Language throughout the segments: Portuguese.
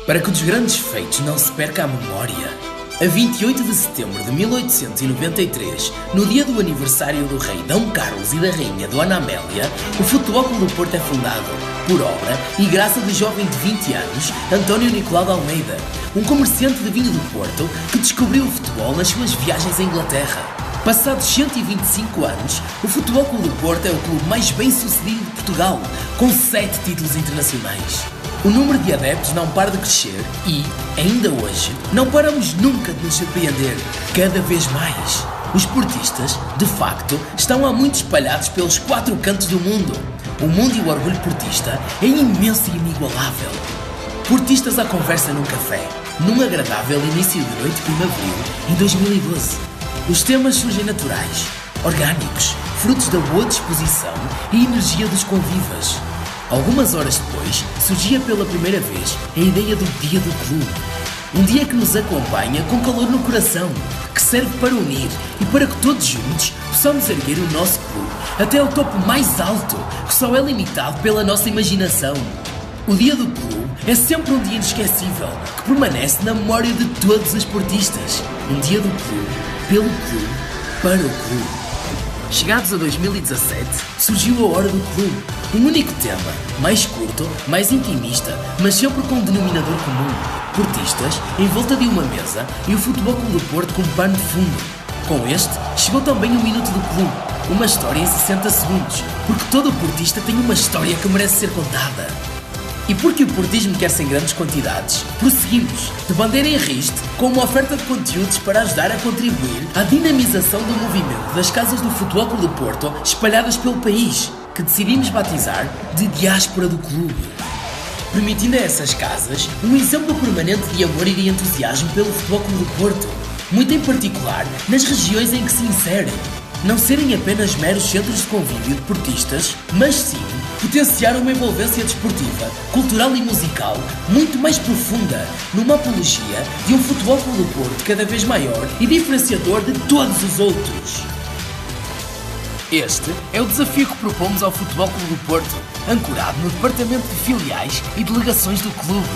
Para que dos grandes feitos não se perca a memória, a 28 de setembro de 1893, no dia do aniversário do rei Dom Carlos e da rainha Dona Amélia, o Futebol Clube do Porto é fundado, por obra e graça do jovem de 20 anos, António Nicolau de Almeida, um comerciante de vinho do Porto que descobriu o futebol nas suas viagens à Inglaterra. Passados 125 anos, o Futebol Clube do Porto é o clube mais bem sucedido de Portugal, com 7 títulos internacionais. O número de adeptos não para de crescer e, ainda hoje, não paramos nunca de nos surpreender, cada vez mais. Os portistas, de facto, estão há muito espalhados pelos 4 cantos do mundo. O mundo e o orgulho portista é imenso e inigualável. Portistas à conversa num café, num agradável início de noite primaveril em 2012. Os temas surgem naturais, orgânicos, frutos da boa disposição e energia dos convivas. Algumas horas depois, surgia pela primeira vez a ideia do Dia do Clube. Um dia que nos acompanha com calor no coração, que serve para unir e para que todos juntos possamos erguer o nosso clube até ao topo mais alto, que só é limitado pela nossa imaginação. O Dia do Clube é sempre um dia inesquecível, que permanece na memória de todos os portistas. Um dia do clube, pelo clube, para o clube. Chegados a 2017, surgiu a Hora do Clube, um único tema, mais curto, mais intimista, mas sempre com um denominador comum. Portistas em volta de uma mesa e o Futebol Clube do Porto como pano de fundo. Com este, chegou também o Minuto do Clube, uma história em 60 segundos, porque todo portista tem uma história que merece ser contada. E porque o portismo quer sem grandes quantidades, prosseguimos, de bandeira em riste, com uma oferta de conteúdos para ajudar a contribuir à dinamização do movimento das casas do Futebol Clube do Porto espalhadas pelo país, que decidimos batizar de Diáspora do Clube. Permitindo a essas casas um exemplo permanente de amor e de entusiasmo pelo Futebol Clube do Porto, muito em particular nas regiões em que se inserem. Não serem apenas meros centros de convívio de portistas, mas sim potenciar uma envolvência desportiva, cultural e musical muito mais profunda, numa apologia de um Futebol Clube do Porto cada vez maior e diferenciador de todos os outros. Este é o desafio que propomos ao Futebol Clube do Porto, ancorado no departamento de filiais e delegações do clube.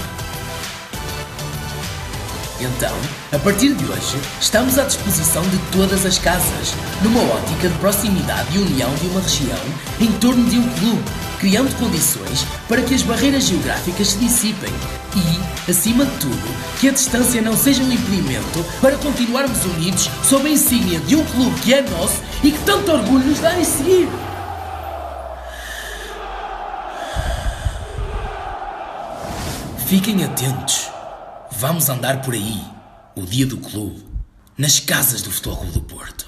Então, a partir de hoje, estamos à disposição de todas as casas, numa ótica de proximidade e união de uma região em torno de um clube, criando condições para que as barreiras geográficas se dissipem e, acima de tudo, que a distância não seja um impedimento para continuarmos unidos sob a insígnia de um clube que é nosso e que tanto orgulho nos dá em seguir. Fiquem atentos. Vamos andar por aí, o Dia do Clube, nas casas do Futebol Clube do Porto.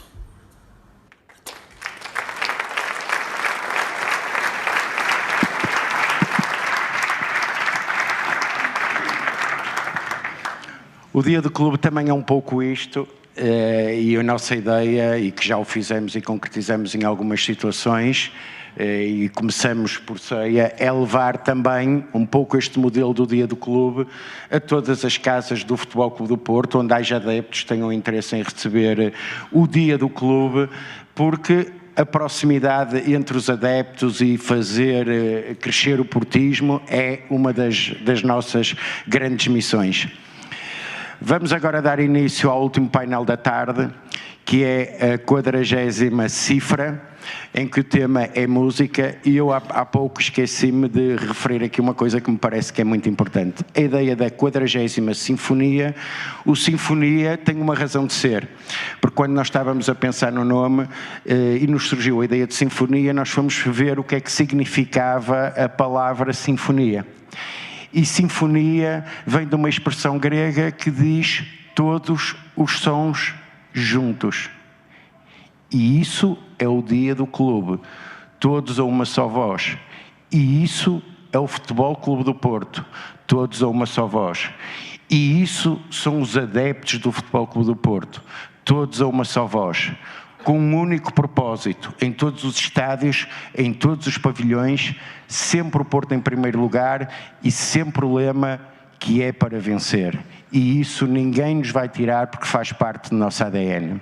O Dia do Clube também é um pouco isto, e a nossa ideia, e que já o fizemos e concretizamos em algumas situações, e começamos por ceia, é levar também um pouco este modelo do Dia do Clube a todas as casas do Futebol Clube do Porto, onde haja adeptos que tenham interesse em receber o Dia do Clube, porque a proximidade entre os adeptos e fazer crescer o portismo é uma das nossas grandes missões. Vamos agora dar início ao último painel da tarde, que é a 40ª cifra, em que o tema é música, e eu há pouco esqueci-me de referir aqui uma coisa que me parece que é muito importante. A ideia da 40ª Sinfonia, o Sinfonia tem uma razão de ser, porque quando nós estávamos a pensar no nome e nos surgiu a ideia de Sinfonia, nós fomos ver o que é que significava a palavra Sinfonia. E sinfonia vem de uma expressão grega que diz todos os sons juntos. E isso é o Dia do Clube, todos a uma só voz. E isso é o Futebol Clube do Porto, todos a uma só voz. E isso são os adeptos do Futebol Clube do Porto, todos a uma só voz. com um único propósito, em todos os estádios, em todos os pavilhões, sempre o Porto em primeiro lugar e sempre o lema que é para vencer. E isso ninguém nos vai tirar porque faz parte do nosso ADN.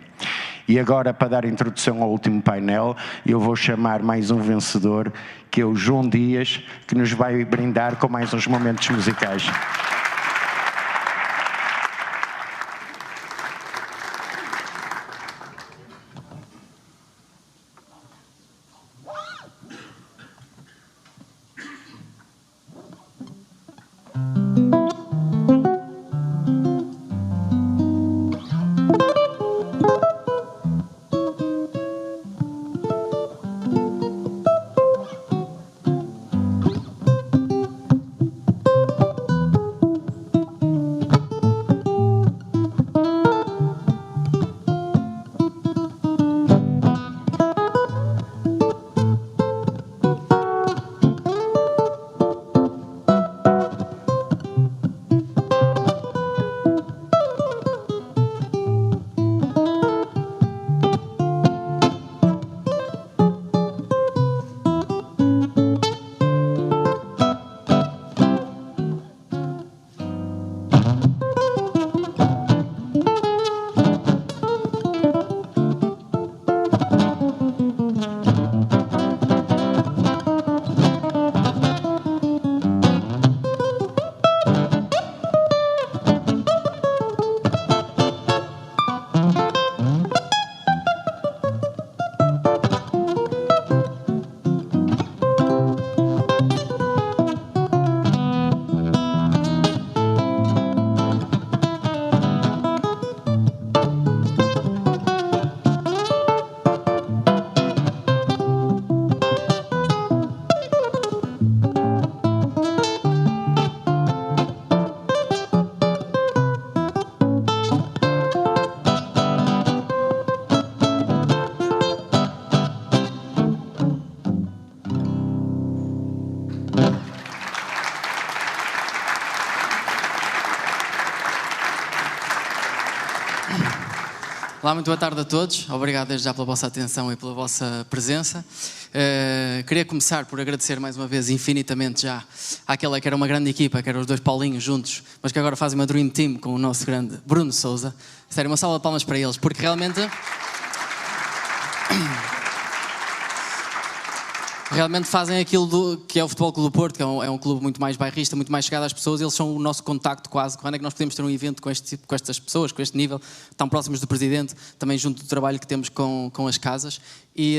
E agora, para dar introdução ao último painel, eu vou chamar mais um vencedor, que é o João Dias, que nos vai brindar com mais uns momentos musicais. Olá, muito boa tarde a todos. Obrigado desde já pela vossa atenção e pela vossa presença. Queria começar por agradecer mais uma vez infinitamente já àquela que era uma grande equipa, que eram os dois Paulinhos juntos, mas que agora fazem uma Dream Team com o nosso grande Bruno Sousa. Sério, uma salva de palmas para eles, porque realmente fazem aquilo que é o Futebol Clube do Porto, que é um clube muito mais bairrista, muito mais chegado às pessoas. Eles são o nosso contacto quase. Quando é que nós podemos ter um evento com estas pessoas, com este nível, tão próximos do Presidente, também junto do trabalho que temos com as casas. E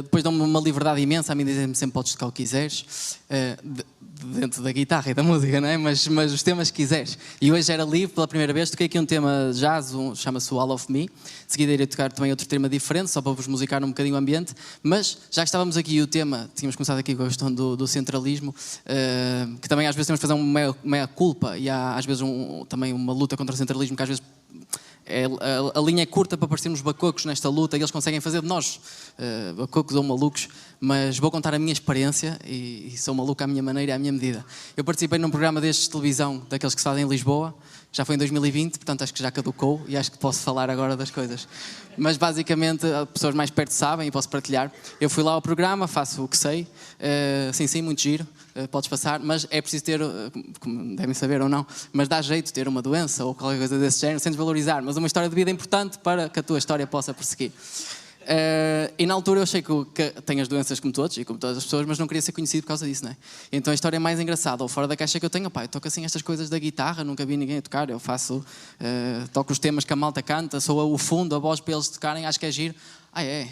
depois dão-me uma liberdade imensa, a mim dizem-me sempre podes tocar o que quiseres, dentro da guitarra e da música, não é? Mas os temas que quiseres. E hoje era livre, pela primeira vez, toquei aqui um tema jazz, chama-se o All of Me. De seguida irei tocar também outro tema diferente, só para vos musicar um bocadinho o ambiente. Mas já que estávamos aqui o tema, tínhamos começado aqui com a questão do centralismo, que também às vezes temos que fazer uma meia-culpa e há às vezes também uma luta contra o centralismo que às vezes a linha é curta para parecermos bacocos nesta luta e eles conseguem fazer de nós bacocos ou malucos, mas vou contar a minha experiência e sou maluco à minha maneira e à minha medida. Eu participei num programa destes de televisão, daqueles que se fazem em Lisboa, já foi em 2020, portanto acho que já caducou e acho que posso falar agora das coisas. Mas basicamente, as pessoas mais perto sabem e posso partilhar. Eu fui lá ao programa, faço o que sei, sim, muito giro, podes passar, mas é preciso ter, como devem saber ou não, mas dá jeito de ter uma doença ou qualquer coisa desse género, sem desvalorizar, mas uma história de vida é importante para que a tua história possa prosseguir. E na altura eu achei que tenho as doenças como todos e como todas as pessoas, mas não queria ser conhecido por causa disso, não é? Então a história mais engraçada ou fora da caixa que eu tenho, eu toco assim estas coisas da guitarra, nunca vi ninguém a tocar, eu faço, toco os temas que a malta canta, sou o fundo, a voz para eles tocarem, acho que é giro.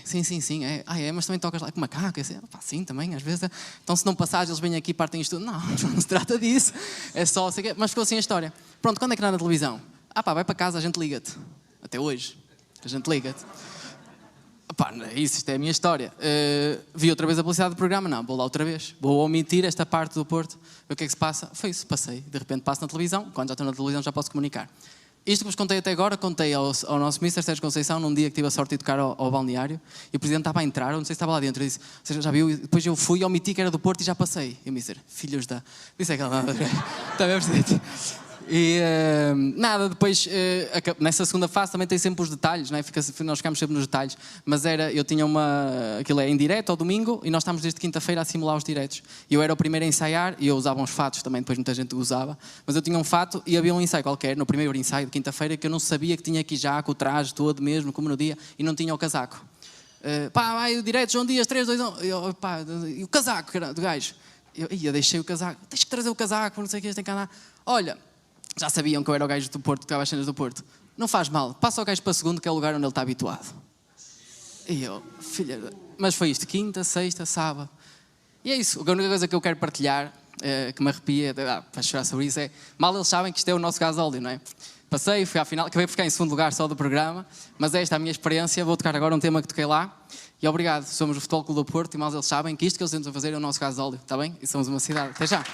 Sim, mas também tocas lá com macaco, sim, também, às vezes. Então se não passares, eles vêm aqui e partem isto tudo. Não se trata disso, é só, mas ficou assim a história. Pronto, quando é que dá na televisão? Vai para casa, a gente liga-te. Até hoje, a gente liga-te. Isto é a minha história. Vi outra vez a publicidade do programa, não, vou lá outra vez. Vou omitir esta parte do Porto. O que é que se passa? Foi isso, passei. De repente passo na televisão, quando já estou na televisão já posso comunicar. Isto que vos contei até agora, contei ao nosso Mr. Sérgio Conceição num dia que tive a sorte de tocar ao balneário e o Presidente estava a entrar, eu não sei se estava lá dentro, eu disse, você já viu? E depois eu fui e omiti que era do Porto e já passei. E o Mr. filhos da... Disse aquela... Também E nada, depois nessa segunda fase também tem sempre os detalhes, não é? Nós ficamos sempre nos detalhes. Mas eu tinha aquilo é em direto ao domingo e nós estávamos desde quinta-feira a simular os diretos. E eu era o primeiro a ensaiar e eu usava uns fatos também, depois muita gente usava. Mas eu tinha um fato e havia um ensaio qualquer, no primeiro ensaio de quinta-feira, que eu não sabia que tinha aqui já com o traje todo mesmo, como no dia, e não tinha o casaco. Vai o direto, João Dias, 3, 2, 1. E o casaco do gajo. Eu deixei o casaco, tens que trazer o casaco, não sei o que, tem que andar. Olha, já sabiam que eu era o gajo do Porto, que estava às cenas do Porto. Não faz mal, passa o gajo para segundo, que é o lugar onde ele está habituado. E eu, filha... Mas foi isto, quinta, sexta, sábado. E é isso, a única coisa que eu quero partilhar, que me arrepia, para chorar sobre isso, é... Mal eles sabem que isto é o nosso gasóleo, não é? Passei, fui à final, acabei por ficar em segundo lugar só do programa, mas esta é a minha experiência, vou tocar agora um tema que toquei lá. E obrigado, somos o Futebol Clube do Porto e mal eles sabem que isto que eles tentam fazer é o nosso gasóleo, está bem? E somos uma cidade. Até já!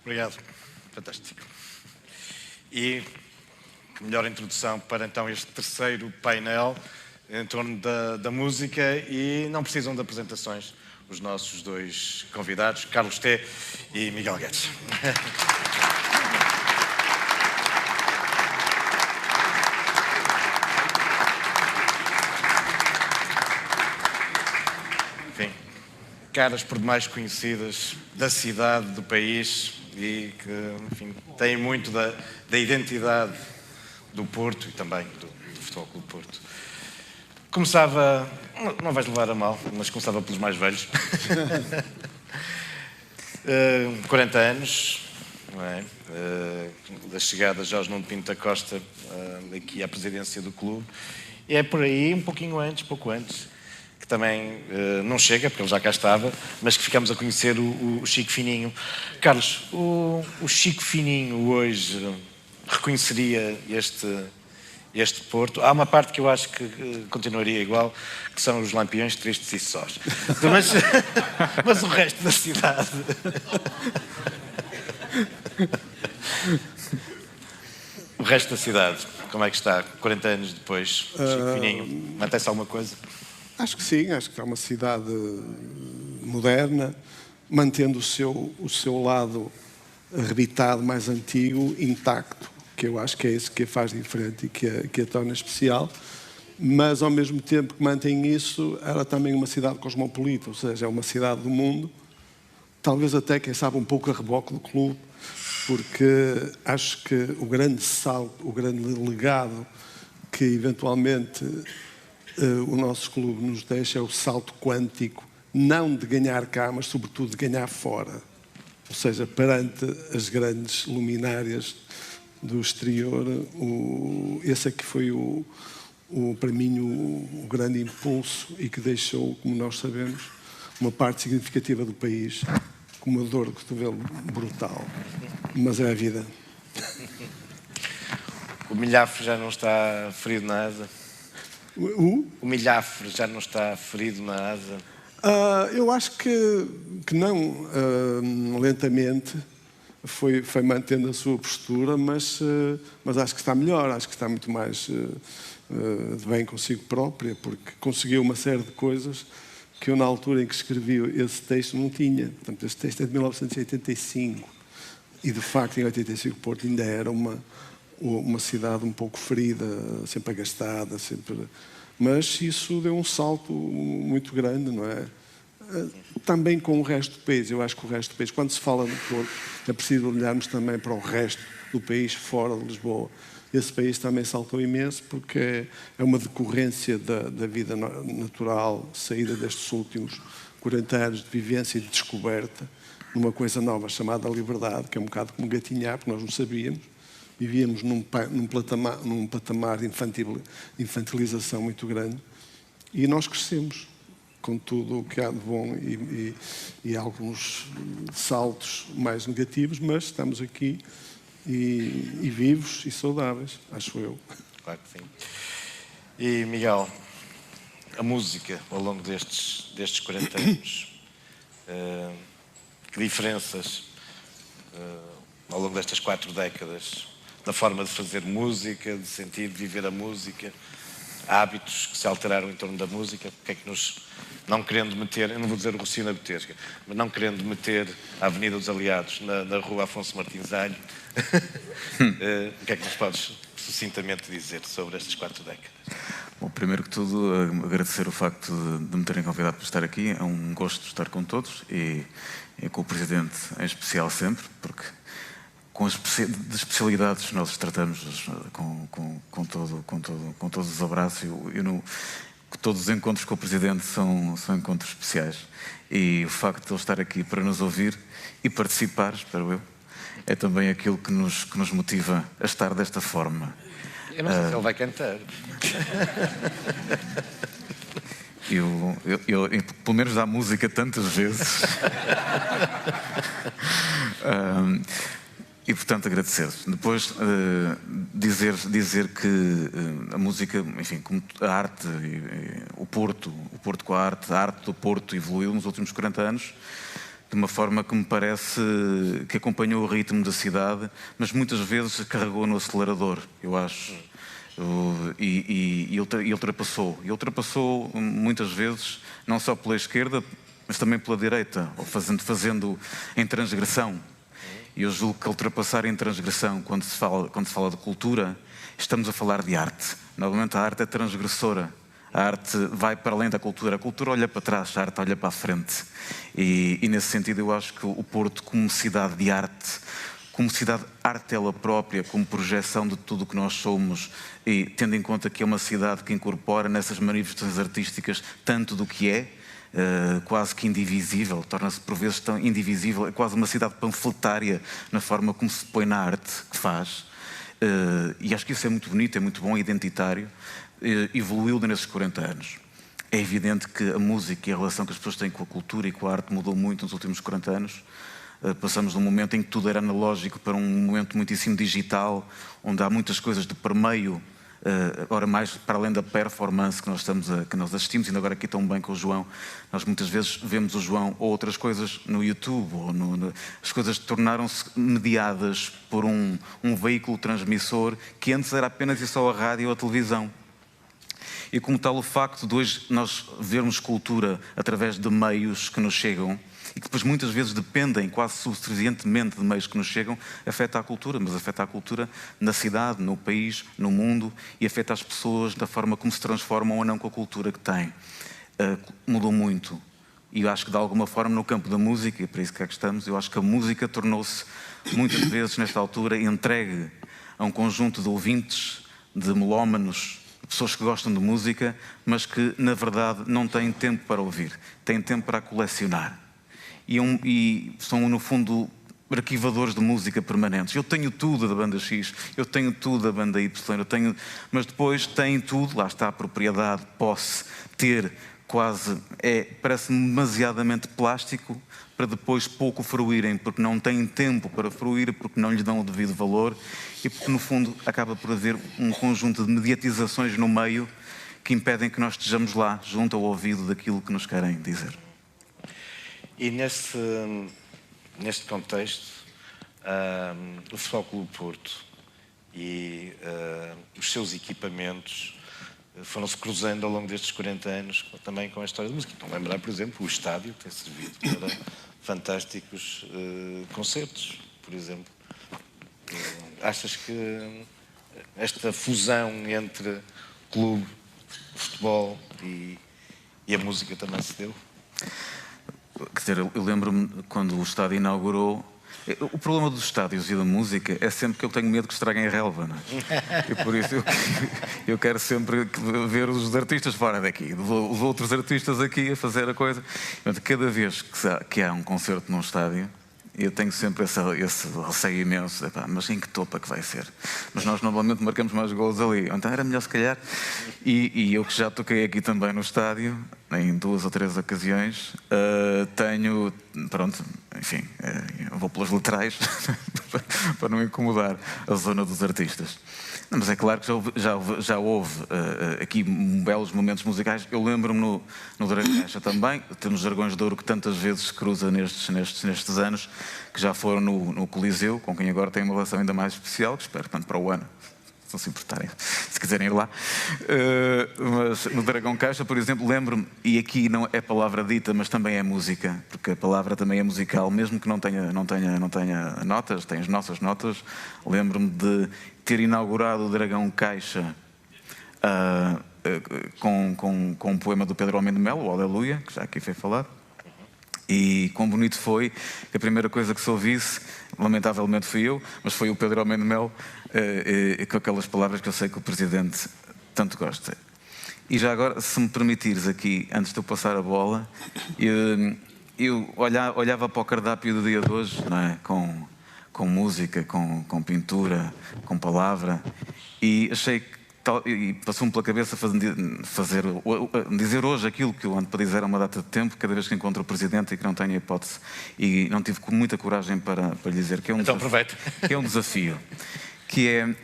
Obrigado. Fantástico. E melhor introdução para então este terceiro painel em torno da música, e não precisam de apresentações os nossos dois convidados, Carlos T. e Miguel Guedes. Enfim, caras por demais conhecidas da cidade, do país, e que, enfim, têm muito da identidade do Porto e também do Futebol Clube do Porto. Começava, não vais levar a mal, mas começava pelos mais velhos. 40 anos, não é? Da chegada de Jorge Nuno Pinto da Costa aqui à presidência do clube. E é por aí, um pouquinho antes, pouco antes, que também não chega, porque ele já cá estava, mas que ficamos a conhecer o Chico Fininho. Carlos, o Chico Fininho hoje reconheceria este Porto? Há uma parte que eu acho que continuaria igual, que são os lampiões tristes e sós. Mas o resto da cidade... O resto da cidade, como é que está? 40 anos depois, Chico Fininho, mantém-se alguma coisa? Acho que sim, acho que é uma cidade moderna, mantendo o seu lado arrebitado, mais antigo, intacto, que eu acho que é isso que a faz diferente e que a torna especial, mas ao mesmo tempo que mantém isso, ela também é uma cidade cosmopolita, ou seja, é uma cidade do mundo, talvez até, quem sabe, um pouco a reboque do clube, porque acho que o grande salto, o grande legado que eventualmente o nosso clube nos deixa é o salto quântico, não de ganhar cá, mas sobretudo de ganhar fora. Ou seja, perante as grandes luminárias do exterior, esse aqui foi para mim o grande impulso e que deixou, como nós sabemos, uma parte significativa do país com uma dor de cotovelo brutal. Mas é a vida. O Milhafre já não está ferido na asa? O Milhafre já não está ferido na asa? Eu acho que não. Lentamente foi mantendo a sua postura, mas acho que está melhor, acho que está muito mais de bem consigo própria, porque conseguiu uma série de coisas que eu, na altura em que escrevi esse texto, não tinha. Portanto, este texto é de 1985 e, de facto, em 85 Porto ainda era uma cidade um pouco ferida, sempre agastada, mas isso deu um salto muito grande, não é? Também com o resto do país. Eu acho que o resto do país, quando se fala do Porto, é preciso olharmos também para o resto do país fora de Lisboa. Esse país também saltou imenso porque é uma decorrência da vida natural, saída destes últimos 40 anos de vivência e de descoberta, numa coisa nova chamada liberdade, que é um bocado como gatinhar, porque nós não sabíamos. Vivíamos num patamar de infantilização muito grande e nós crescemos com tudo o que há de bom e alguns saltos mais negativos, mas estamos aqui e vivos e saudáveis, acho eu. Claro que sim. E, Miguel, a música ao longo destes 40 anos, que diferenças ao longo destas 4 décadas da forma de fazer música, de sentir, de viver a música, hábitos que se alteraram em torno da música, porque é que não querendo meter, eu não vou dizer o Rocio na Betesga, mas não querendo meter a Avenida dos Aliados na rua Afonso Martins Alho, o que é que nos podes sucintamente dizer sobre estas 4 décadas? Bom, primeiro que tudo, agradecer o facto de me terem convidado para estar aqui. É um gosto estar com todos e com o Presidente em especial sempre, porque com as especialidades nós tratamos com todos os abraços. Todos os encontros com o Presidente são encontros especiais. E o facto de ele estar aqui para nos ouvir e participar, espero eu, é também aquilo que nos motiva a estar desta forma. Eu não sei se ele vai cantar. Eu, pelo menos dá música tantas vezes. E, portanto, agradecer-vos. Depois, dizer que a música, enfim, como a arte, o Porto com a arte do Porto evoluiu nos últimos 40 anos de uma forma que me parece que acompanhou o ritmo da cidade, mas muitas vezes carregou no acelerador, eu acho. E ultrapassou. E ultrapassou muitas vezes, não só pela esquerda, mas também pela direita, ou fazendo em transgressão. E eu julgo que ultrapassar em transgressão, quando se fala de cultura, estamos a falar de arte. Normalmente a arte é transgressora. A arte vai para além da cultura. A cultura olha para trás, a arte olha para a frente. E nesse sentido eu acho que o Porto, como cidade de arte, como cidade arte ela própria, como projeção de tudo o que nós somos, e tendo em conta que é uma cidade que incorpora nessas manifestações artísticas tanto do que é, quase que indivisível, torna-se por vezes tão indivisível, é quase uma cidade panfletária na forma como se põe na arte que faz. E acho que isso é muito bonito, é muito bom, é identitário, evoluiu nesses 40 anos. É evidente que a música e a relação que as pessoas têm com a cultura e com a arte mudou muito nos últimos 40 anos. Passamos de um momento em que tudo era analógico para um momento muitíssimo digital, onde há muitas coisas de permeio, ora mais para além da performance que nós assistimos, ainda agora aqui tão bem com o João, nós muitas vezes vemos o João ou outras coisas no YouTube, ou as coisas tornaram-se mediadas por um veículo transmissor que antes era apenas e só a rádio ou a televisão. E como tal, o facto de hoje nós vermos cultura através de meios que nos chegam, e que depois muitas vezes dependem quase subservientemente de meios que nos chegam, afeta a cultura, mas afeta a cultura na cidade, no país, no mundo, e afeta as pessoas da forma como se transformam ou não com a cultura que têm. Mudou muito. E eu acho que de alguma forma no campo da música, e para isso que aqui estamos, eu acho que a música tornou-se muitas vezes nesta altura entregue a um conjunto de ouvintes, de melómanos, pessoas que gostam de música, mas que na verdade não têm tempo para ouvir, têm tempo para colecionar. E são, no fundo, arquivadores de música permanentes. Eu tenho tudo da banda X, eu tenho tudo da banda Y, mas depois têm tudo, lá está a propriedade, posse, ter, quase, parece-me demasiadamente plástico para depois pouco fruírem, porque não têm tempo para fruir, porque não lhes dão o devido valor e porque, no fundo, acaba por haver um conjunto de mediatizações no meio que impedem que nós estejamos lá, junto ao ouvido daquilo que nos querem dizer. E neste contexto, o Futebol Clube Porto e os seus equipamentos foram-se cruzando ao longo destes 40 anos também com a história da música. Então, lembrar, por exemplo, o estádio tem servido para fantásticos concertos, por exemplo. Achas que esta fusão entre clube, futebol e a música também se deu? Quer dizer, eu lembro-me quando o estádio inaugurou. O problema dos estádios e da música é sempre que eu tenho medo que estraguem a relva, não é? E por isso eu quero sempre ver os artistas fora daqui, os outros artistas aqui a fazer a coisa. Portanto, cada vez que há um concerto num estádio, eu tenho sempre esse receio imenso. Epá, mas em que topa que vai ser? Mas nós normalmente marcamos mais gols ali. Então era melhor se calhar. E eu que já toquei aqui também no estádio, em 2 ou 3 ocasiões, tenho... Pronto, enfim, vou pelas laterais para não incomodar a zona dos artistas. Não, mas é claro que já houve aqui belos momentos musicais. Eu lembro-me no Dragão Caixa também. Temos Dragões de Ouro que tantas vezes se cruza nestes anos, que já foram no Coliseu, com quem agora tem uma relação ainda mais especial, que espero tanto para o ano, se não se importarem, se quiserem ir lá. Mas no Dragão Caixa, por exemplo, lembro-me, e aqui não é palavra dita, mas também é música, porque a palavra também é musical, mesmo que não tenha notas, tem as nossas notas. Lembro-me de ter inaugurado o Dragão Caixa com um poema do Pedro Homem de Melo, o Aleluia, que já aqui foi falado. E quão bonito foi que a primeira coisa que se ouvisse, lamentavelmente fui eu, mas foi o Pedro Homem de Melo, com aquelas palavras que eu sei que o Presidente tanto gosta. E já agora, se me permitires aqui, antes de eu passar a bola, eu olhava para o cardápio do dia de hoje, não é? Com música, com pintura, com palavra, e achei que e passou-me pela cabeça dizer hoje aquilo que eu ando para dizer há uma data de tempo, cada vez que encontro o Presidente e que não tenho hipótese, e não tive muita coragem para lhe dizer que é um então, desafio, que é um desafio, que é,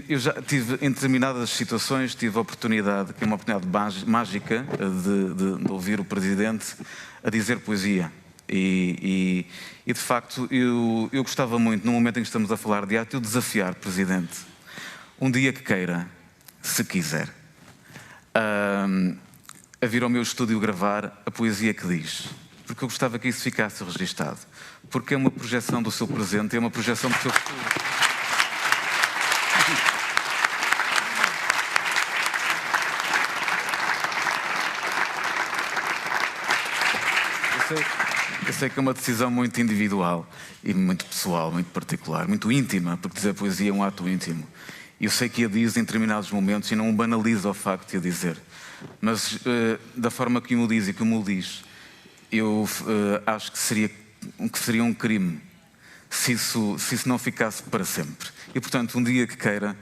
eu já tive em determinadas situações, tive a oportunidade, que é uma oportunidade mágica de ouvir o Presidente a dizer poesia. E de facto eu gostava muito, no momento em que estamos a falar de arte, eu desafiar, Presidente, um dia que queira, se quiser, a vir ao meu estúdio gravar a poesia que diz, porque eu gostava que isso ficasse registado, porque é uma projeção do seu presente, é uma projeção do seu futuro. sei que é uma decisão muito individual e muito pessoal, muito particular, muito íntima, porque dizer poesia é um ato íntimo. E eu sei que a diz em determinados momentos e não banalizo o facto de a dizer. Mas da forma que o diz e como o diz, eu acho que seria um crime se isso não ficasse para sempre. E portanto, um dia que queira,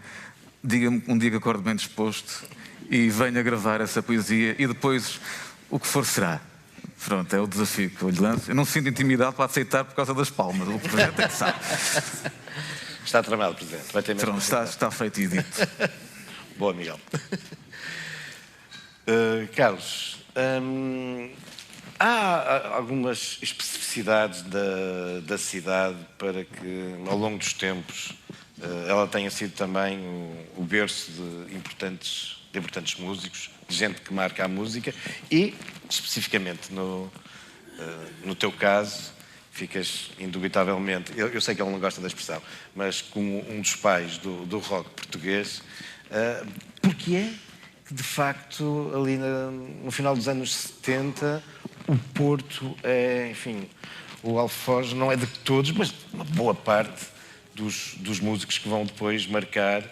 diga-me um dia que acorde bem disposto e venha gravar essa poesia e depois o que for será. Pronto, é o desafio que eu lhe lanço. Eu não sinto intimidade para aceitar por causa das palmas. O projeto é que sabe. Está tramado, Presidente. Vai ter mesmo. Pronto, está feito e dito. Boa, Miguel. Carlos, há algumas especificidades da cidade para que, ao longo dos tempos, ela tenha sido também o berço de importantes músicos, de gente que marca a música e, especificamente no teu caso, ficas indubitavelmente, eu sei que ele não gosta da expressão, mas como um dos pais do rock português, porque é que, de facto, ali no final dos anos 70, o Porto é, enfim, o alforje não é de todos, mas de uma boa parte dos músicos que vão depois marcar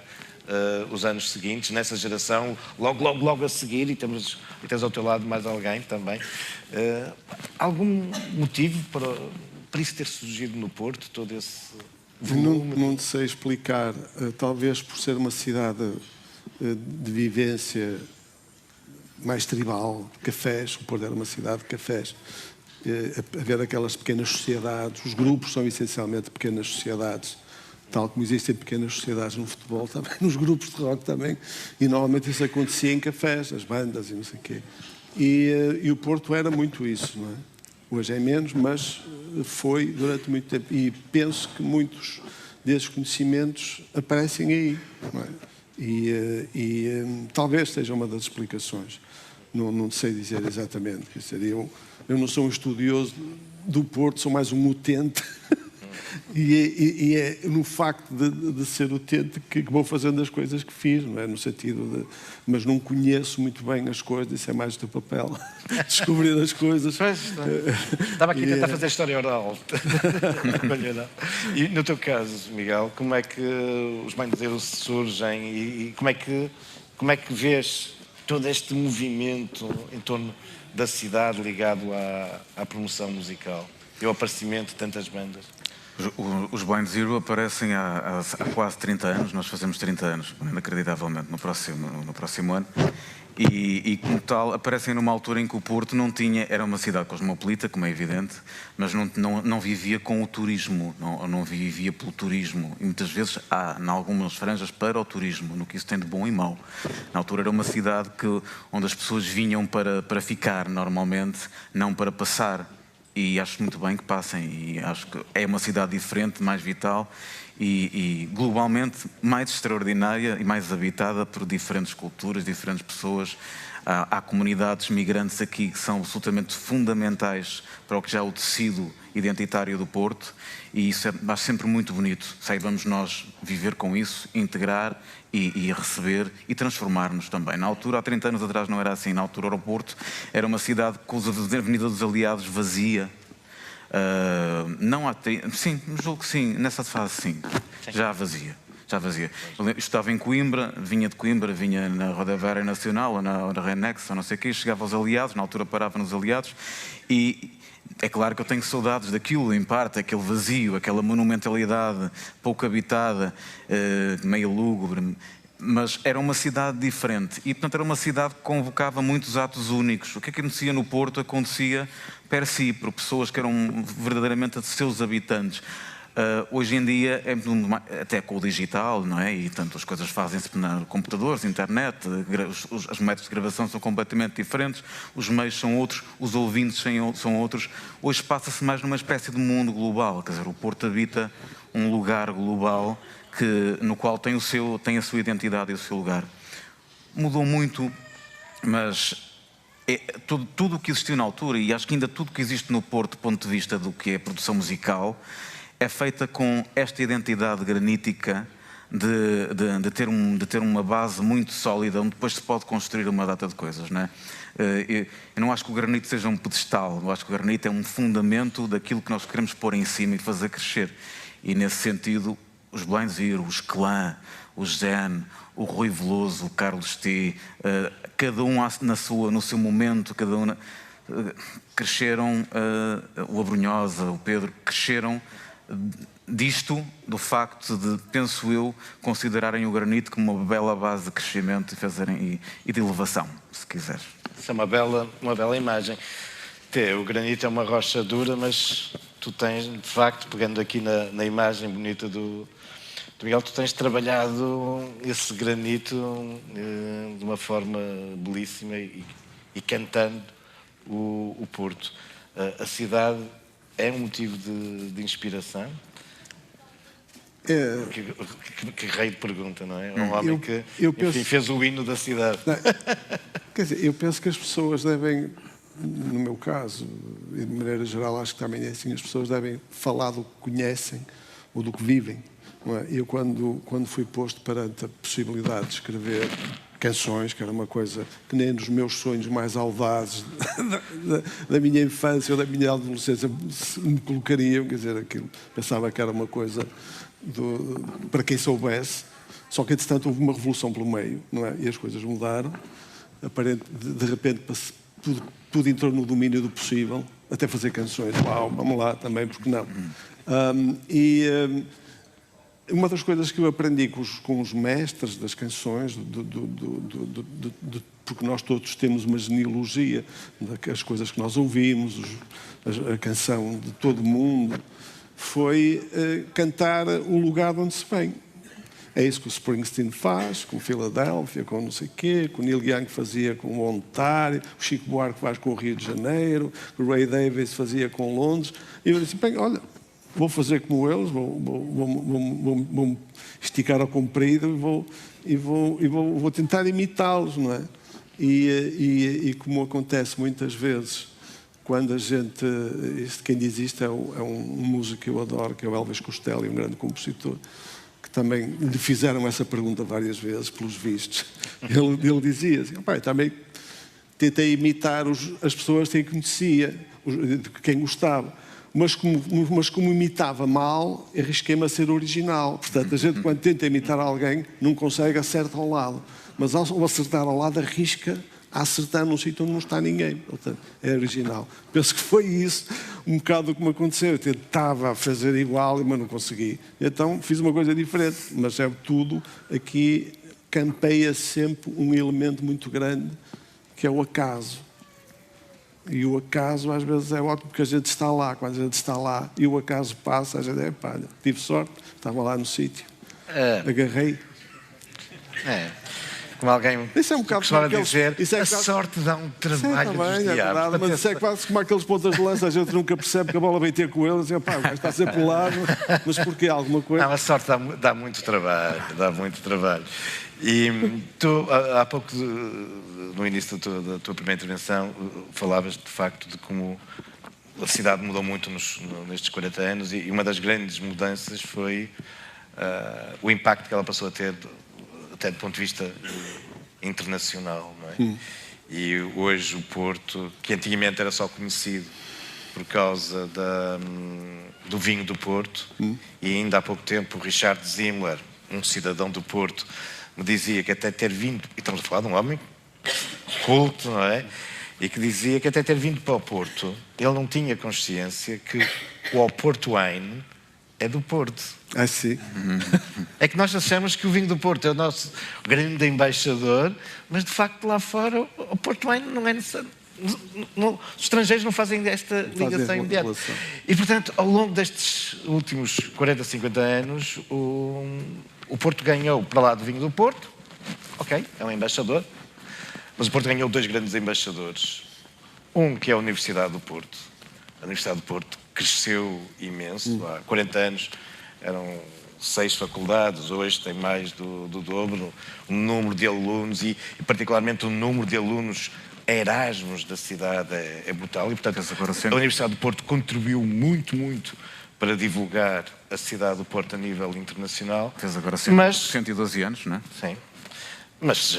os anos seguintes, nessa geração, logo a seguir, e tens ao teu lado mais alguém também. Algum motivo para isso ter surgido no Porto, todo esse volume? Não sei explicar, talvez por ser uma cidade de vivência mais tribal, cafés, o Porto era uma cidade de cafés, haver aquelas pequenas sociedades, os grupos são essencialmente pequenas sociedades, tal como existem pequenas sociedades no futebol também, nos grupos de rock também, e normalmente isso acontecia em cafés, as bandas e não sei o quê. E o Porto era muito isso, não é? Hoje é menos, mas foi durante muito tempo. E penso que muitos desses conhecimentos aparecem aí, não é? Talvez seja uma das explicações. Não sei dizer exatamente. Quer dizer, eu não sou um estudioso do Porto, sou mais um utente. E é no facto de ser utente que vou fazendo as coisas que fiz, não é? No sentido de... Mas não conheço muito bem as coisas, isso é mais do teu papel. Descobrir as coisas. Estava aqui a tentar fazer história oral. E no teu caso, Miguel, como é que os Bem Dizer surgem e como é que vês todo este movimento em torno da cidade ligado à promoção musical e ao aparecimento de tantas bandas? Os Blind Zero aparecem há quase 30 anos, nós fazemos 30 anos, inacreditavelmente, no próximo ano, e como tal aparecem numa altura em que o Porto não tinha, era uma cidade cosmopolita, como é evidente, mas não vivia com o turismo, não vivia pelo turismo, e muitas vezes há, em algumas franjas, para o turismo, no que isso tem de bom e mau. Na altura era uma cidade onde as pessoas vinham para ficar normalmente, não para passar. E acho muito bem que passem, e acho que é uma cidade diferente, mais vital e globalmente mais extraordinária e mais habitada por diferentes culturas, diferentes pessoas. Há comunidades migrantes aqui que são absolutamente fundamentais para o que já é o tecido identitário do Porto, e isso acho sempre muito bonito. Saibamos nós viver com isso, integrar e receber e transformar-nos também. Na altura, há 30 anos atrás, não era assim. Na altura, o Porto era uma cidade com a Avenida dos Aliados vazia. Não há... Sim, julgo que sim. Nessa fase, sim. Já vazia. Eu estava em Coimbra, vinha na Rodoviária Nacional, ou na Renex, ou não sei o quê, chegava aos Aliados, na altura parava nos Aliados, e é claro que eu tenho saudades daquilo, em parte, aquele vazio, aquela monumentalidade pouco habitada, meio lúgubre, mas era uma cidade diferente e, portanto, era uma cidade que convocava muitos atos únicos. O que acontecia no Porto acontecia per si, por pessoas que eram verdadeiramente seus habitantes. Hoje em dia, até com o digital, não é? E tanto as coisas fazem-se nos computadores, internet, os métodos de gravação são completamente diferentes, os meios são outros, os ouvintes são outros. Hoje passa-se mais numa espécie de mundo global, quer dizer, o Porto habita um lugar global no qual tem a sua identidade e o seu lugar. Mudou muito, mas tudo o que existiu na altura, e acho que ainda tudo o que existe no Porto do ponto de vista do que é a produção musical, é feita com esta identidade granítica de ter uma base muito sólida onde depois se pode construir uma data de coisas, não é? Eu não acho que o granito seja um pedestal, eu acho que o granito é um fundamento daquilo que nós queremos pôr em cima e fazer crescer. E nesse sentido, os Blind Zero, os Clã, o Zen, o Rui Veloso, o Carlos T, cada um no seu momento, cada um cresceram, o Abrunhosa, o Pedro, cresceram disto, do facto de, penso eu, considerarem o granito como uma bela base de crescimento e de elevação, se quiseres. Isso é uma bela imagem. O granito é uma rocha dura, mas tu tens, de facto, pegando aqui na imagem bonita do Miguel, tu tens trabalhado esse granito de uma forma belíssima e cantando o Porto. A cidade é um motivo de inspiração? Que rei de pergunta, não é? Um homem que enfim, fez o hino da cidade. Quer dizer, eu penso que as pessoas devem, no meu caso, e de maneira geral acho que também é assim, as pessoas devem falar do que conhecem ou do que vivem. Não é? Eu, quando fui posto perante a possibilidade de escrever canções, que era uma coisa que nem nos meus sonhos mais audazes da minha infância ou da minha adolescência me colocariam, quer dizer, aquilo, pensava que era uma coisa para quem soubesse, só que, entretanto, houve uma revolução pelo meio, não é? E as coisas mudaram, de repente tudo entrou no domínio do possível, até fazer canções, uau, vamos lá também, porque não? Uma das coisas que eu aprendi com os mestres das canções, porque nós todos temos uma genealogia das coisas que nós ouvimos, a canção de todo mundo, foi cantar o lugar de onde se vem. É isso que o Springsteen faz, com Filadélfia, com não sei o quê, que o Neil Young fazia com o Ontário, o Chico Buarque faz com o Rio de Janeiro, o Ray Davies fazia com Londres. E eu disse, bem, olha, vou fazer como eles, vou esticar ao comprido e vou tentar imitá-los, não é? E como acontece muitas vezes, quando a gente... Quem diz isto é um músico que eu adoro, que é o Elvis Costello, um grande compositor, que também lhe fizeram essa pergunta várias vezes, pelos vistos. Ele dizia assim, também tentei imitar as pessoas que conhecia, quem gostava. Mas como imitava mal, arrisquei-me a ser original. Portanto, a gente, quando tenta imitar alguém, não consegue, acerta ao lado. Mas ao acertar ao lado, arrisca a acertar num sítio onde não está ninguém. Portanto, é original. Penso que foi isso, um bocado o que me aconteceu. Eu tentava fazer igual, mas não consegui. Então, fiz uma coisa diferente. Mas é tudo, aqui, campeia sempre um elemento muito grande, que é o acaso. E o acaso às vezes é ótimo porque a gente está lá, quando a gente está lá e o acaso passa, a gente tive sorte, estava lá no sítio, agarrei. Como alguém isso é um bocado costuma dizer, a sorte dá um trabalho dos diabos. Mas isso é quase como aqueles pontas de lança, a gente nunca percebe que a bola vem ter com eles e o gajo está sempre por lá, mas porquê? Alguma coisa? Não, a sorte dá muito trabalho, E tu, há pouco, no início da tua primeira intervenção, falavas de facto de como a cidade mudou muito nestes 40 anos e uma das grandes mudanças foi o impacto que ela passou a ter, até do ponto de vista internacional, não é? E hoje o Porto, que antigamente era só conhecido por causa do vinho do Porto, e ainda há pouco tempo o Richard Zimler, um cidadão do Porto, me dizia que até ter vindo, e estamos a falar de um homem culto, não é? E que dizia que até ter vindo para o Porto, ele não tinha consciência que o Porto Wine é do Porto. Sim. É que nós achamos que o vinho do Porto é o nosso grande embaixador, mas de facto lá fora o Porto Wine não é necessário. Os estrangeiros não fazem esta ligação imediata. E portanto, ao longo destes últimos 40, 50 anos, o Porto ganhou para lá do vinho do Porto, ok, é um embaixador, mas o Porto ganhou dois grandes embaixadores. Um que é a Universidade do Porto. A Universidade do Porto cresceu imenso. Há 40 anos eram 6 faculdades, hoje tem mais do dobro. O número de alunos e particularmente o número de alunos Erasmus da cidade é brutal. E, portanto, a Universidade do Porto contribuiu muito para divulgar a cidade do Porto a nível internacional. Fez agora 112 anos, não é? Sim. Mas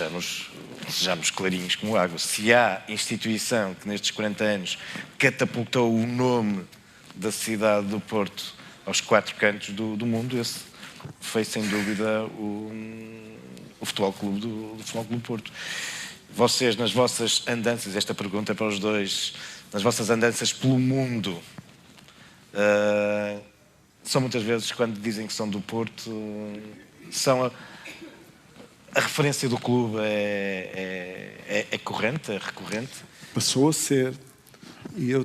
sejamos clarinhos como água. Se há instituição que nestes 40 anos catapultou o nome da cidade do Porto aos 4 cantos do mundo, esse foi sem dúvida o Futebol Clube do Futebol Clube do Porto. Vocês, nas vossas andanças, esta pergunta é para os dois, nas vossas andanças pelo mundo, são muitas vezes, quando dizem que são do Porto, são a referência do clube é corrente, é recorrente? Passou a ser. E eu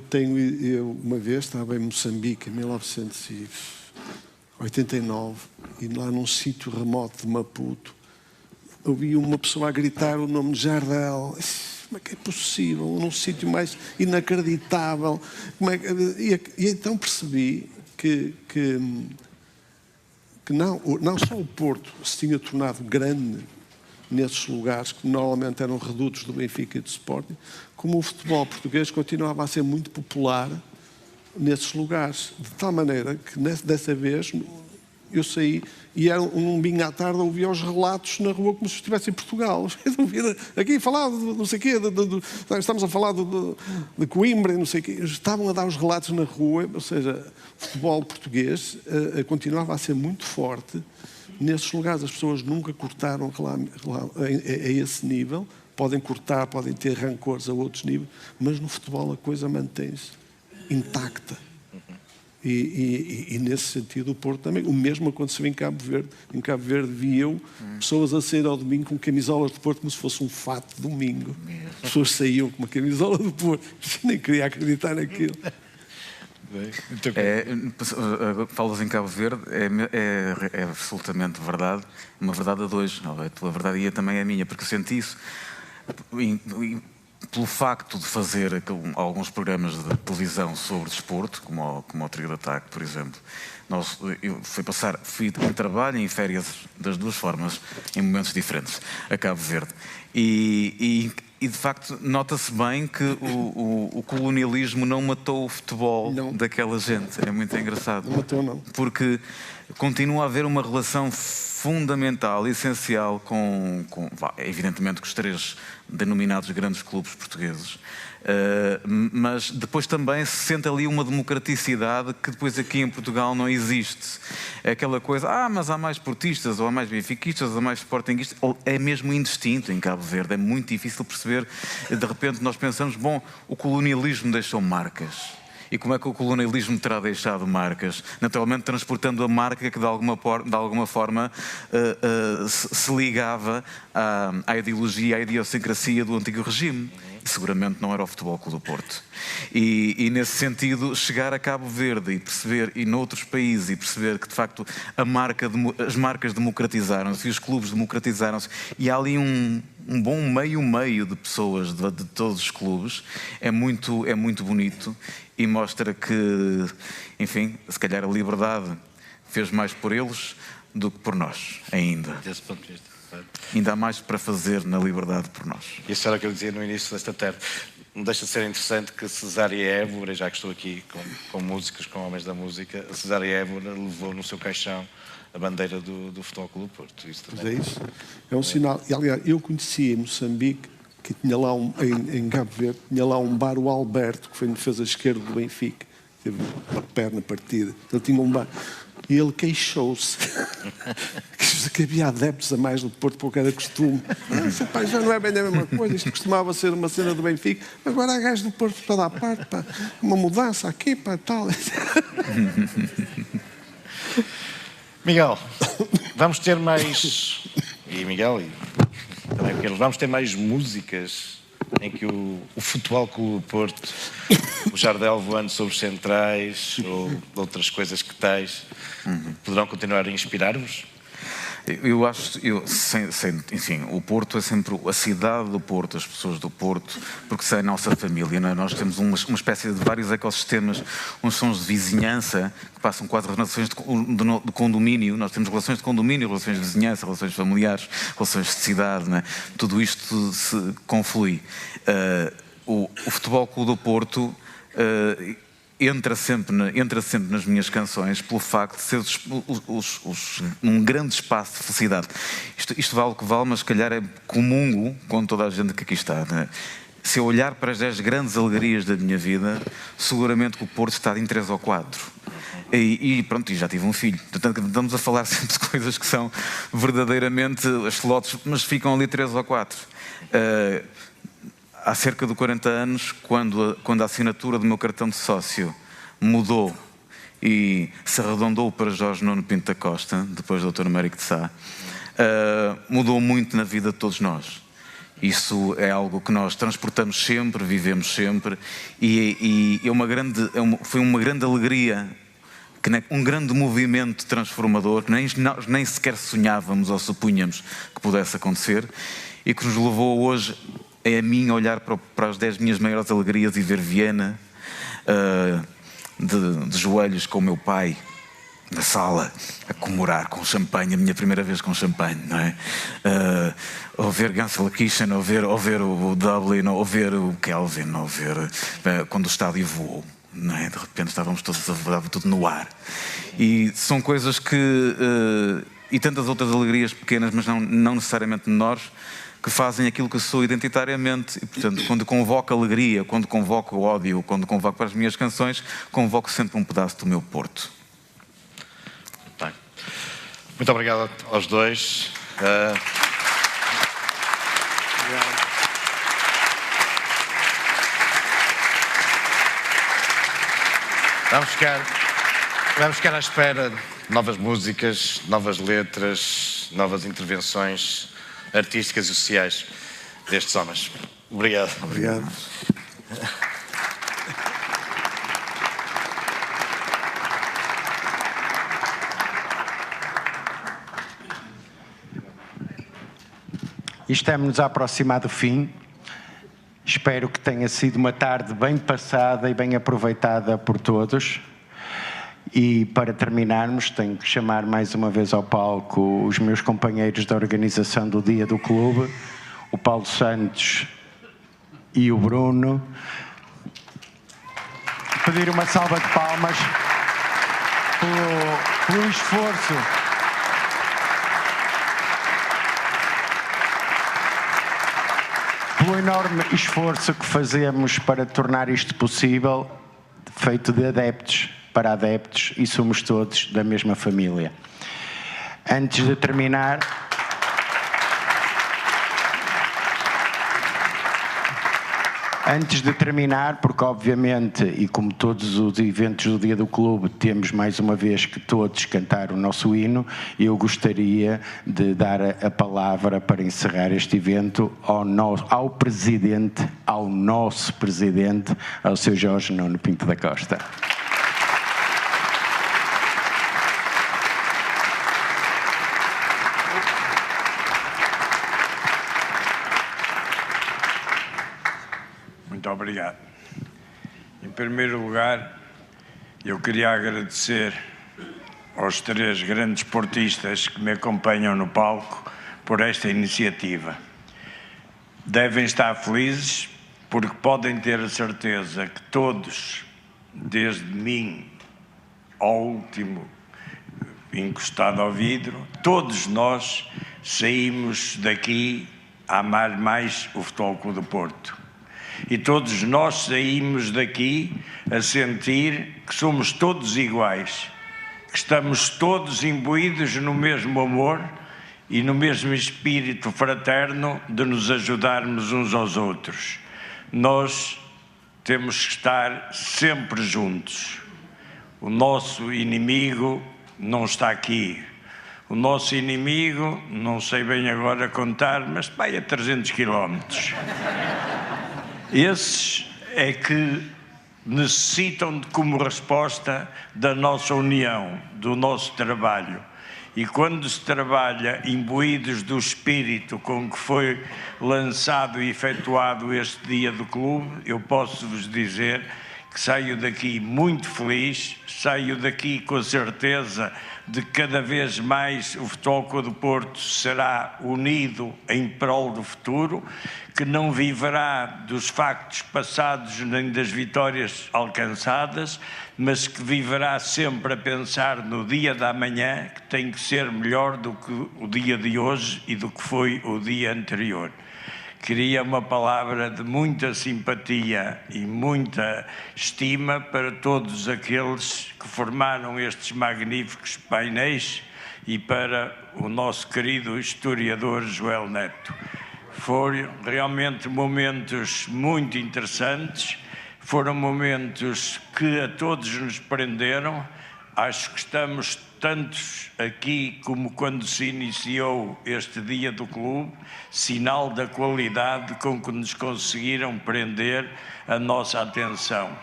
uma vez estava em Moçambique, em 1989, e lá num sítio remoto de Maputo, ouvi uma pessoa a gritar o nome de Jardel. Como é que é possível? Num sítio mais inacreditável. E então percebi que não só o Porto se tinha tornado grande nesses lugares, que normalmente eram redutos do Benfica e do Sporting, como o futebol português continuava a ser muito popular nesses lugares. De tal maneira que dessa vez eu saí e era um domingo à tarde, ouvia os relatos na rua como se estivesse em Portugal. Aqui falar de não sei o quê, estamos a falar de Coimbra e não sei o quê. Estavam a dar os relatos na rua, ou seja, o futebol português continuava a ser muito forte nesses lugares. As pessoas nunca cortaram a esse nível. Podem cortar, podem ter rancores a outros níveis, mas no futebol a coisa mantém-se intacta. E nesse sentido o Porto também. O mesmo aconteceu em Cabo Verde. Em Cabo Verde vi eu pessoas a sair ao domingo com camisolas de Porto como se fosse um fato de domingo. As pessoas saíam com uma camisola do Porto. Eu nem queria acreditar naquilo. Falas em Cabo Verde, é absolutamente verdade. Uma verdade a dois. A tua verdade e também a minha, porque eu senti isso. Pelo facto de fazer alguns programas de televisão sobre desporto, como o Trio de Ataque, por exemplo, eu fui em trabalho e em férias das duas formas, em momentos diferentes, a Cabo Verde. E de facto nota-se bem que o colonialismo não matou o futebol daquela gente. É muito engraçado. Não matou, não. Porque continua a haver uma relação fundamental, essencial evidentemente com os 3 denominados grandes clubes portugueses, mas depois também se sente ali uma democraticidade que depois aqui em Portugal não existe. É aquela coisa, mas há mais portistas, ou há mais benfiquistas, ou há mais sportinguistas. É mesmo indistinto em Cabo Verde, é muito difícil perceber. De repente nós pensamos, o colonialismo deixou marcas. E como é que o colonialismo terá deixado marcas? Naturalmente transportando a marca que de alguma forma se ligava à ideologia, à idiosincrasia do antigo regime. E seguramente não era o Futebol Clube do Porto. E nesse sentido, chegar a Cabo Verde e perceber, e noutros países, e perceber que de facto as marcas democratizaram-se e os clubes democratizaram-se, e há ali um bom meio de pessoas de todos os clubes, é muito bonito e mostra que, enfim, se calhar a liberdade fez mais por eles do que por nós, ainda. Desse ponto de vista. Ainda há mais para fazer na liberdade por nós. Isso era o que eu dizia no início desta tarde. Não deixa de ser interessante que Cesária Évora, já que estou aqui com músicos, com homens da música, a Cesária Évora levou no seu caixão a bandeira do Futebol Clube do Porto. Isso também. Mas é isso. É um sinal. E, aliás, eu conhecia em Moçambique, que tinha lá em Cabo Verde, tinha lá um bar, o Alberto, que foi no defesa esquerdo do Benfica, teve uma perna partida. Ele tinha um bar. E ele queixou-se que havia adeptos a mais do Porto, porque era costume. Já não é bem a mesma coisa, isto costumava ser uma cena do Benfica, agora há gajos do Porto para dar parte, uma mudança aqui, tal. Miguel, vamos ter mais... E Miguel, também Pedro, vamos ter mais músicas em que o Futebol Clube do Porto, o Jardel voando sobre os centrais ou outras coisas que tais, poderão continuar a inspirar-vos? Eu acho, enfim, o Porto é sempre a cidade do Porto, as pessoas do Porto, porque são a nossa família, não é? Nós temos uma espécie de vários ecossistemas, uns sons de vizinhança, que passam quase relações de condomínio, nós temos relações de condomínio, relações de vizinhança, relações familiares, relações de cidade, não é? Tudo isto se conflui. O Futebol Clube do Porto entra sempre nas minhas canções pelo facto de ser um grande espaço de felicidade. Isto vale o que vale, mas se calhar é comungo com toda a gente que aqui está, não é? Se eu olhar para as 10 grandes alegrias da minha vida, seguramente que o Porto está em 3 ou 4. E pronto, já tive um filho. Portanto, estamos a falar sempre de coisas que são verdadeiramente axolotes, mas ficam ali 3 ou 4. Há cerca de 40 anos, quando a assinatura do meu cartão de sócio mudou e se arredondou para Jorge Nuno Pinto da Costa, depois do Dr. Américo de Sá, mudou muito na vida de todos nós. Isso é algo que nós transportamos sempre, vivemos sempre, e foi uma grande alegria, um grande movimento transformador que nós nem sequer sonhávamos ou supunhamos que pudesse acontecer, e que nos levou hoje a mim olhar para as 10 minhas maiores alegrias e ver Viena de joelhos com o meu pai na sala, a comemorar com champanhe, a minha primeira vez com champanhe, não é? Ou ver Gunsel Kitchen, ou ver o Dublin, ou ver o Kelvin, ou ver quando o estádio voou, não é? De repente estava tudo no ar. E são coisas que... e tantas outras alegrias pequenas, mas não necessariamente menores, que fazem aquilo que eu sou identitariamente. E, portanto, quando convoco alegria, quando convoco ódio, quando convoco para as minhas canções, convoco sempre um pedaço do meu Porto. Bem, muito obrigado aos dois. Vamos ficar à espera de novas músicas, novas letras, novas intervenções artísticas e sociais destes homens. Obrigado. Obrigado. E estamos-nos a aproximar do fim. Espero que tenha sido uma tarde bem passada e bem aproveitada por todos. E para terminarmos, tenho que chamar mais uma vez ao palco os meus companheiros da organização do Dia do Clube, o Paulo Santos e o Bruno. Pedir uma salva de palmas pelo esforço. Pelo enorme esforço que fazemos para tornar isto possível, feito de adeptos para adeptos, e somos todos da mesma família. Antes de terminar, porque obviamente, e como todos os eventos do Dia do Clube, temos mais uma vez que todos cantar o nosso hino, eu gostaria de dar a palavra para encerrar este evento ao nosso presidente, ao Sr. Jorge Nuno Pinto da Costa. Muito obrigado. Em primeiro lugar, eu queria agradecer aos 3 grandes esportistas que me acompanham no palco por esta iniciativa. Devem estar felizes porque podem ter a certeza que todos, desde mim ao último encostado ao vidro, todos nós saímos daqui a amar mais o Futebol Clube do Porto. E todos nós saímos daqui a sentir que somos todos iguais, que estamos todos imbuídos no mesmo amor e no mesmo espírito fraterno de nos ajudarmos uns aos outros. Nós temos que estar sempre juntos. O nosso inimigo não está aqui. O nosso inimigo, não sei bem agora contar, mas vai a 300 quilómetros. Esses é que necessitam de, como resposta da nossa união, do nosso trabalho. E quando se trabalha imbuídos do espírito com que foi lançado e efetuado este Dia do Clube, eu posso vos dizer que saio daqui muito feliz, saio daqui com a certeza de que cada vez mais o Futebol Clube do Porto será unido em prol do futuro, que não viverá dos factos passados nem das vitórias alcançadas, mas que viverá sempre a pensar no dia da manhã, que tem que ser melhor do que o dia de hoje e do que foi o dia anterior. Queria uma palavra de muita simpatia e muita estima para todos aqueles que formaram estes magníficos painéis e para o nosso querido historiador Joel Neto. Foram realmente momentos muito interessantes, foram momentos que a todos nos prenderam. Acho que estamos tantos aqui como quando se iniciou este dia do clube, sinal da qualidade com que nos conseguiram prender a nossa atenção.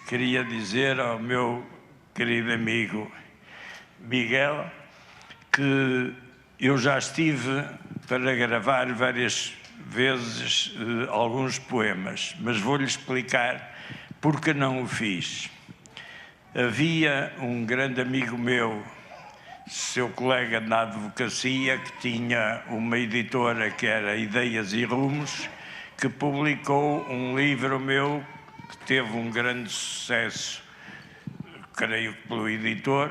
Queria dizer ao meu querido amigo Miguel que eu já estive para gravar várias vezes alguns poemas, mas vou-lhe explicar porque não o fiz. Havia um grande amigo meu, seu colega na advocacia, que tinha uma editora que era Ideias e Rumos, que publicou um livro meu que teve um grande sucesso, creio que pelo editor,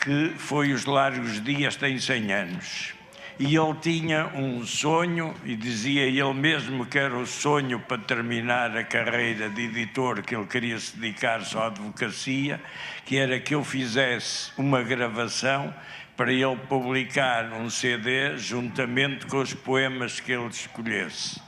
que foi Os Largos Dias Têm 100 Anos. E ele tinha um sonho, e dizia ele mesmo que era o sonho para terminar a carreira de editor, que ele queria se dedicar só à advocacia, que era que eu fizesse uma gravação para ele publicar um CD juntamente com os poemas que ele escolhesse.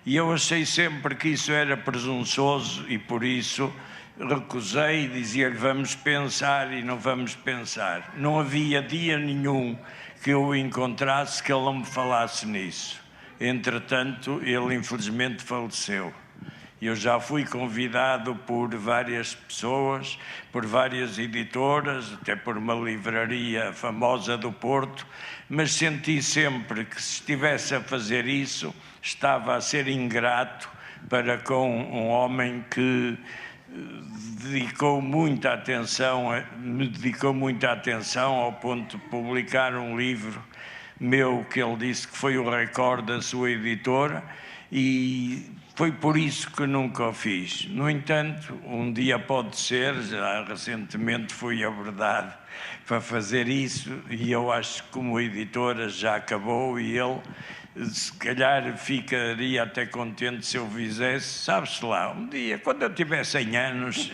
E eu achei sempre que isso era presunçoso e por isso recusei e dizia-lhe vamos pensar e não vamos pensar. Não havia dia nenhum que eu o encontrasse que ele não me falasse nisso. Entretanto, ele infelizmente faleceu. Eu já fui convidado por várias pessoas, por várias editoras, até por uma livraria famosa do Porto, mas senti sempre que se estivesse a fazer isso, estava a ser ingrato para com um homem que me dedicou muita atenção ao ponto de publicar um livro meu que ele disse que foi o recorde da sua editora e foi por isso que nunca o fiz. No entanto, um dia pode ser, já recentemente fui abordado para fazer isso e eu acho que como editora já acabou e ele se calhar ficaria até contente se eu fizesse, sabe-se lá, um dia, quando eu tiver 100 anos,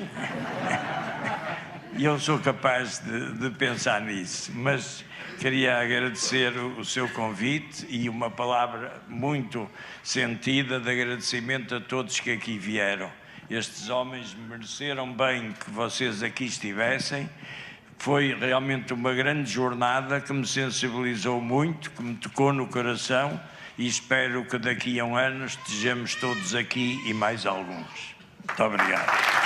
eu sou capaz de pensar nisso, mas queria agradecer o seu convite e uma palavra muito sentida de agradecimento a todos que aqui vieram. Estes homens mereceram bem que vocês aqui estivessem. Foi realmente uma grande jornada que me sensibilizou muito, que me tocou no coração e espero que daqui a um ano estejamos todos aqui e mais alguns. Muito obrigado.